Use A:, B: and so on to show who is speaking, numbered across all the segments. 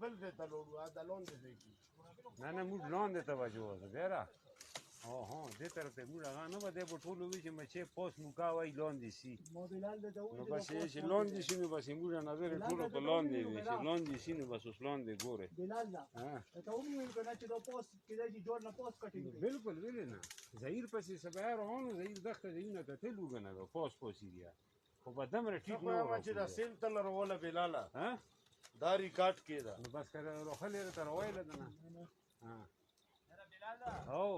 A: بل ځای ته لوړو دا لاندې ځای کې
B: نه نه موږ لاندې ته به جوړو بیره ها دې طرف ته موږ هغه نه به دی به ټول وي چې مچۍ پوس موکا وایي لاندې سي نو بس یې چې لاندې شي نو بس موږ نظر یې ټولو په لاندې وي چې لاندې سي نو بس اوس لاندې ګورئ بالکل ولې نه زهیر پسې سبا روانو زهیر دښته ځایونه کتلو که نه به پوس یې خو به دومره ټیټ نه
A: وایم چې دا سیل ته لروله بلاله دا ریکارډ کېده
B: نو بس که روښلې راته رویله ده نه او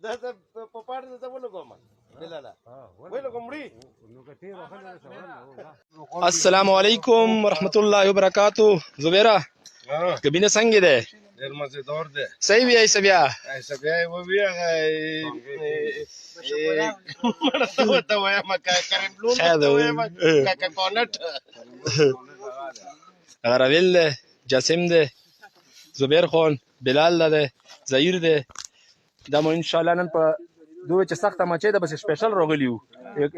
A: دا ته په پاړ ته ولګوم بلاله ولګوم مړي
B: نو که تېر روښلې راته
C: السلام علیکم ورحمت الله وبرکاتو زبیره کبینه څنګه ده
A: ډېر مزیدار دی
C: صحیح وی ایسه بیا
A: ایسه بیا یې ووي هغه مړه ته ورته وایم کریم لون ته وایم کاکاکونټ
C: هغه راویل ده جاسم ده زبیر خان بلال ده زهیر ده دا مو انشاءالله نن په دوی چې سخته مچۍ ده بس سپیشل راغلی وو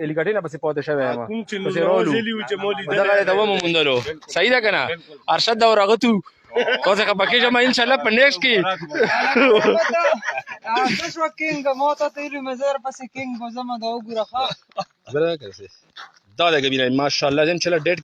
C: هلیکاپټر نه پسې پاتې شوی یم
A: کوم چې نوزلی و چې مو لیدلی
C: دغه یې دوه مو موندلو صحیح ده که نه ارشد ده ورغتو کو څه خفه کېږم انشاءالله په نیکسټ کې
D: شو کینګ ما ته تیری مزار پسې کینګ به زما دا وګوره ښه
C: دا ده کبینه ماشاءالله زم چله ډېډ